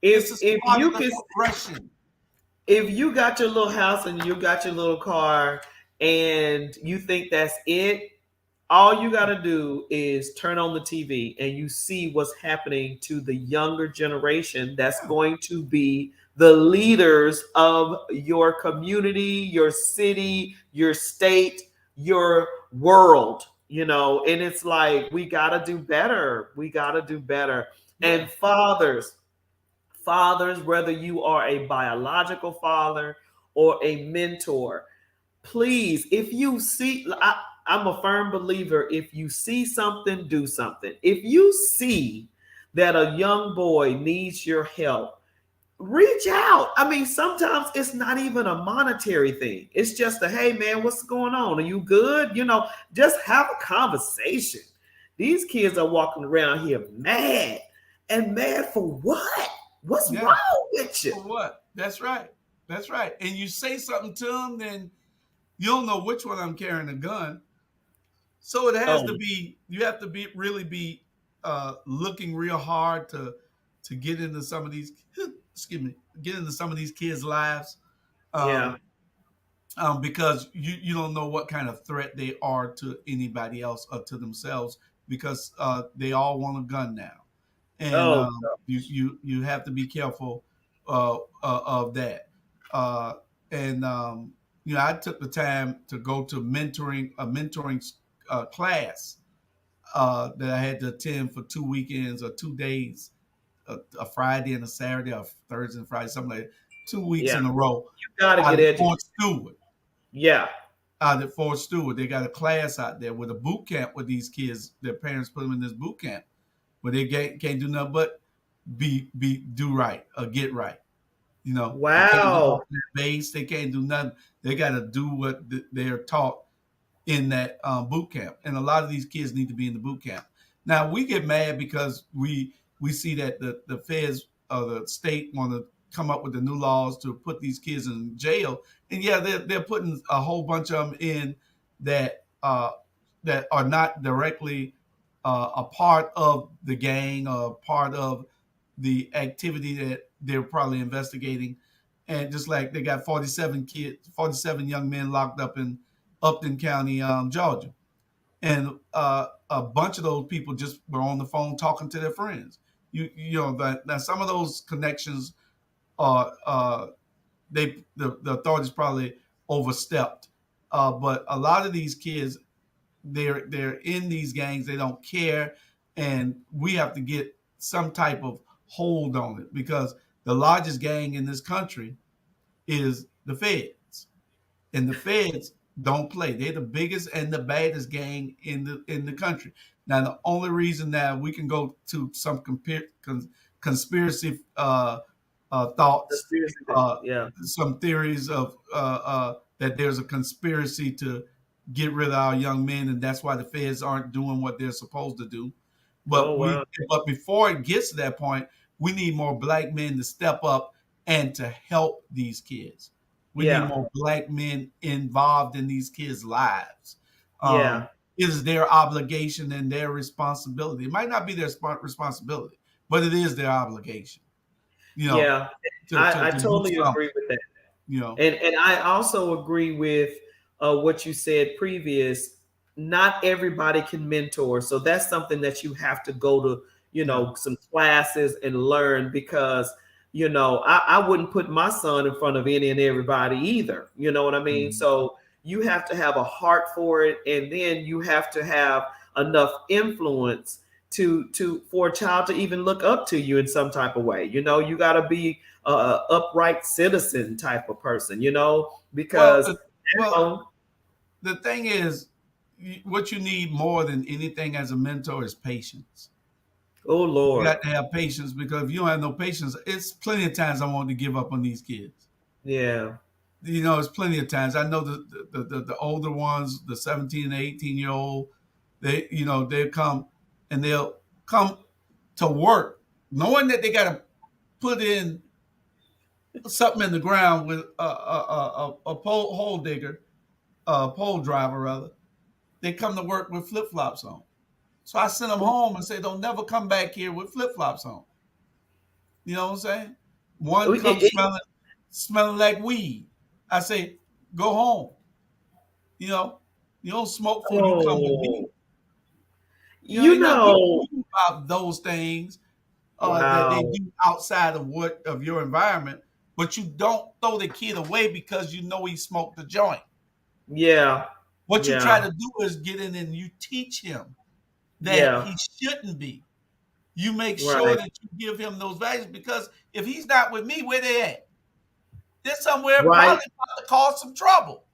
This If is if part of you the can, progression. if you got your little house and you got your little car and you think that's it, all you got to do is turn on the TV and you see what's happening to the younger generation that's Yeah, going to be the leaders of your community, your city, your state, your world, and it's like, we got to do better. We got to do better. yeah, And fathers, whether you are a biological father or a mentor, please, if you see, I'm a firm believer. If you see something, do something. If you see that a young boy needs your help, reach out. I mean, sometimes it's not even a monetary thing. It's just a, hey man, what's going on? Are you good? Just have a conversation. These kids are walking around here mad. And mad for what? What's Yeah. wrong with you? For what? That's right. That's right. And you say something to them, then you don't know which one I'm carrying a gun. So it has Oh, to be. You have to really be looking real hard to get into some of these. Excuse me. Get into some of these kids' lives, yeah. um, because you don't know what kind of threat they are to anybody else or to themselves, because they all want a gun now, and Oh, you have to be careful of that. Uh, and I took the time to go to mentoring class that I had to attend for 2 weekends or 2 days, a Friday and a Saturday, or Thursday and Friday, something like that, 2 weeks yeah. in a row You gotta out get at educated. Fort Stewart. Yeah. They got a class out there with a boot camp with these kids. Their parents put them in this boot camp where they can't do nothing but do right or get right. They can't get off Wow. their base. They can't do nothing. They got to do what they're taught in that boot camp. And a lot of these kids need to be in the boot camp. Now we get mad because we see that the feds or the state want to come up with the new laws to put these kids in jail. And yeah, they're putting a whole bunch of them in that that are not directly a part of the gang or part of the activity that they're probably investigating. And just like they got 47 young men locked up in Upton County, Georgia. And a bunch of those people just were on the phone talking to their friends. Now some of those connections are the authorities probably overstepped, but a lot of these kids, they're in these gangs. They don't care, and we have to get some type of hold on it, because the largest gang in this country is the Feds, and the Feds don't play. They're the biggest and the baddest gang in the country. Now, the only reason that we can go to some conspiracy thoughts, Conspiracy thing. uh, Yeah. some theories of that there's a conspiracy to get rid of our young men, and that's why the feds aren't doing what they're supposed to do. Oh But wow. but before it gets to that point, we need more black men to step up and to help these kids. We need Yeah. more black men involved in these kids' lives. Yeah. It is their obligation and their responsibility. It might not be their responsibility, but it is their obligation. You know, Yeah. I to do totally something. agree with that. You know, And I also agree with what you said previous. Not everybody can mentor, so that's something that you have to go to, yeah, some classes and learn, because I wouldn't put my son in front of any and everybody either. You know what I mean? mhm. So you have to have a heart for it, and then you have to have enough influence to for a child to even look up to you in some type of way. You got to be a upright citizen type of person, Well, because well, now, the thing is, what you need more than anything as a mentor is patience. oh You Lord, got to have patience, because if you don't have no patience, it's plenty of times I want to give up on these kids. yeah, It's plenty of times. I know the older ones, the 17 and 18-year old, they come and they'll come to work knowing that they got to put in something in the ground with a pole hole digger, a pole driver rather. They come to work with flip flops on. So I send them home and say, don't never come back here with flip flops on. You know what I'm saying? One It- comes it- smelling like weed. I say, go home. You know, you don't smoke before you come with me. oh, Ain't nothing we you can do about those things that they wow, do outside of your environment. But you don't throw the kid away because you know he smoked the joint. yeah, What you try yeah, to do is get in and you teach him that yeah, he shouldn't be. You make sure right, that you give him those values, because if he's not with me, where they at? They're somewhere right. probably about to cause some trouble.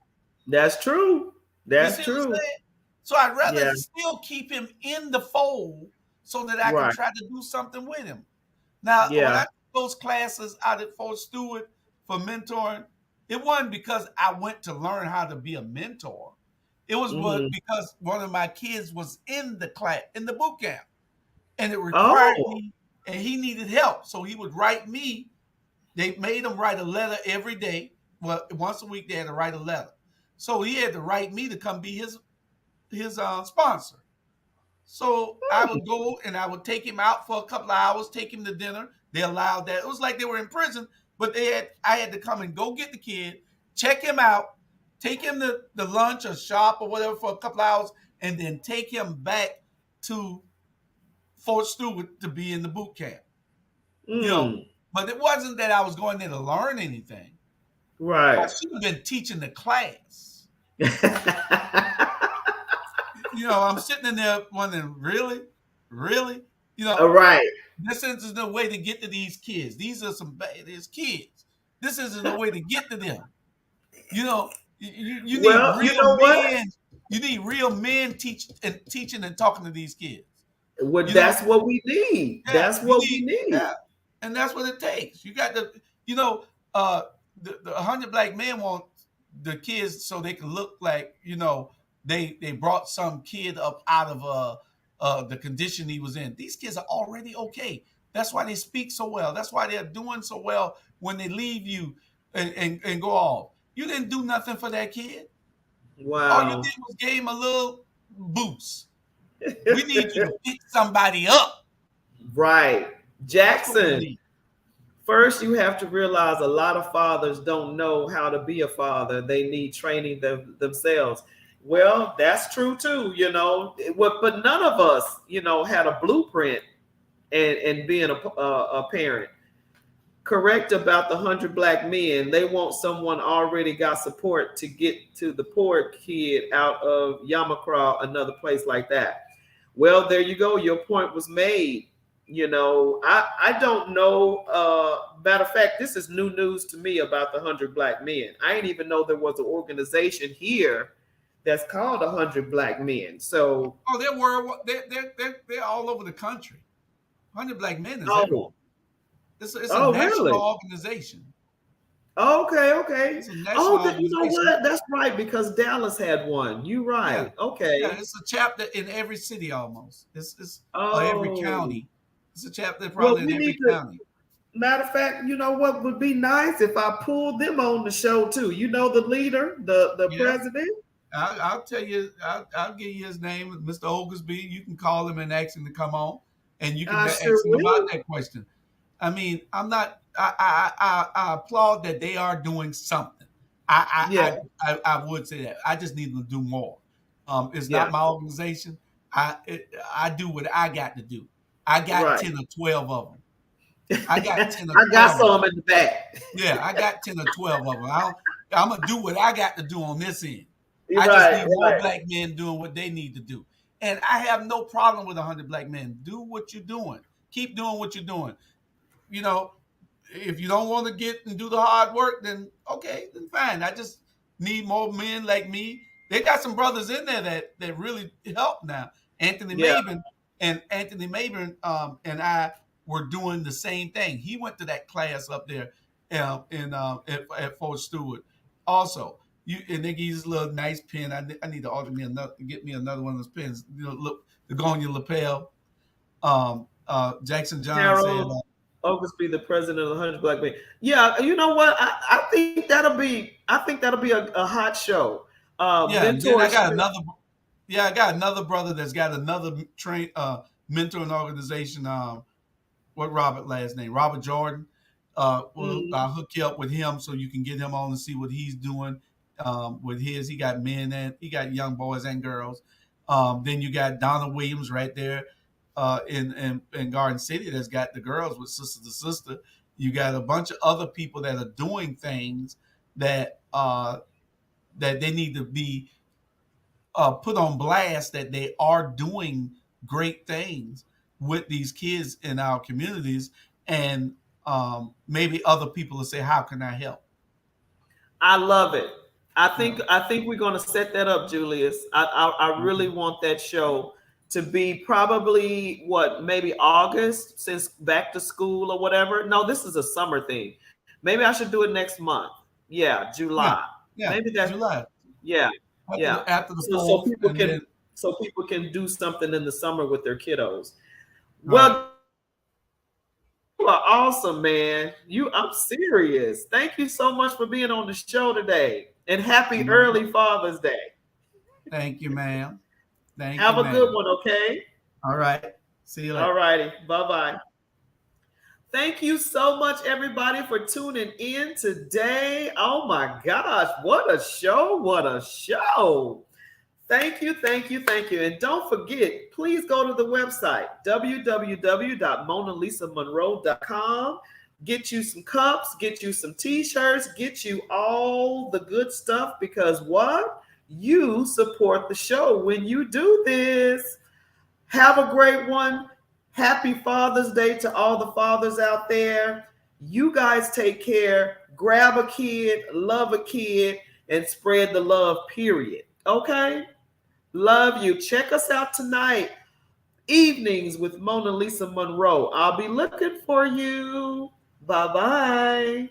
That's true. You That's see what I'm true. saying? So I'd rather Yeah. still keep him in the fold so that I can Right. try to do something with him. Now, when Yeah. I took those classes out at Fort Stewart for mentoring, it wasn't because I went to learn how to be a mentor. It was Hmm. because one of my kids was in the class, in the boot camp, and it required Oh. me, and he needed help. So he would write me. They made him write a letter every day. Well, once a week they had to write a letter. So he had to write me to come be his sponsor. So I would go and I would take him out for a couple of hours, take him to dinner. They allowed that. It was like they were in prison, but I had to come and go get the kid, check him out, take him to the lunch or shop or whatever for a couple of hours, and then take him back to Fort Stewart to be in the boot camp. You know, Mm. but it wasn't that I was going there to learn anything. I Right. should have been teaching the class. I'm sitting in there wondering, really, really, you know, All right. this isn't the way to get to these kids. These are some bad kids. This isn't the way to get to them. You need Well, you real know what? men. You need real men teaching and talking to these kids. Well, You know, that's what we need. yeah, That's you what we need, need. yeah, and that's what it takes. You got to, you know, uh, the 100 Black Men want the kids so they can look like they brought some kid up out of the condition he was in. These kids are already okay. That's why they speak so well. That's why they're doing so well when they leave you and go off. You didn't do nothing for that kid. All you Wow. did was gave him a little boost. We need you to pick somebody up. Right. That's what we Jackson, need. first you have to realize a lot of fathers don't know how to be a father. They need training themselves. Well, that's true too, but none of us, had a blueprint and being a parent. Correct about the 100 Black Men. They want someone already got support to get to the poor kid out of Yamakra, another place like that. Well, there you go. Your point was made. I don't know. Matter of fact, this is new news to me about the 100 Black Men. I didn't even know there was an organization here that's called 100 Black Men. So, Oh, they're world. They're all over the country. 100 Black Men is everywhere. oh, It's a oh, national really? organization. Okay, okay. It's a national Oh, you know organization. what? That's right, because Dallas had one. You Yeah, right. yeah. Okay. It's a chapter in every city almost. It's every Oh, county. It's a chapter well, probably in we need every to. county. Matter of fact, you know what would be nice if I pulled them on the show too. You know the leader, the Yeah, president. I'll tell you. I'll give you his name, Mr. Oglesby. You can call him and ask him to come on, and you can I sure ask him about will. that question. I mean, I'm not. I applaud that they are doing something. Yeah, I would say that. I just need to do more. It's yeah. not my organization. I do what I got to do. I got Right. 10 or 12 of them. I got 10 or I got 12 of them. some in the back. Yeah, I got 10 or 12 of them. I'm gonna do what I got to do on this end. I just Right, need more right. Black men doing what they need to do. And I have no problem with 100 Black Men. Do what you're doing. Keep doing what you're doing. You know, if you don't want to get and do the hard work, then okay, then fine. I just need more men like me. They got some brothers in there that really help now. Anthony Yeah. Maben and I were doing the same thing. He went to that class up there at Fort Stewart. Also, and they give you this little nice pen. I need to get me another one of those pens. Look, to go on your lapel. Jackson John said, Harold Oglesby, the president of the 100 Black Men. Yeah, you know what? I think that'll be a hot show. yeah, and then Mentorship. I got another brother that's got another mentoring organization. What Robert last name? Robert Jordan. I'll hook you up with him so you can get him on and see what he's doing with his. He got men and he got young boys and girls. Then you got Donna Williams right there in Garden City that's got the girls with Sister to Sister. You got a bunch of other people that are doing things that that they need to be put on blast that they are doing great things with these kids in our communities, and maybe other people will say, "How can I help?" I love it. I think we're gonna set that up, Julius. I really want that show to be probably maybe August, since back to school or whatever. No, this is a summer thing. Maybe I should do it next month. Yeah, Yeah, July. yeah, Maybe that. July Yeah, after yeah. the So fourth, people and can then do something in the summer with their kiddos. right. Well, you are awesome, man. I'm serious. Thank you so much for being on the show today. And happy Mhm. early Father's Day. Thank you, ma'am. Thank you, Have a good ma'am. one, okay? All right. See you All later. righty. Bye-bye. Thank you so much, everybody, for tuning in today. Oh my gosh, what a show! What a show! Thank you, thank you, thank you. And don't forget, please go to the website, www.monalisamonroe.com. Get you some cups, get you some t-shirts, get you all the good stuff, because what? You support the show when you do this. Have a great one. Happy Father's Day to all the fathers out there. You guys take care. Grab a kid, love a kid, and spread the love, period. Okay? Love you. Check us out tonight. Evenings with Mona Lisa Monroe. I'll be looking for you. Bye-bye.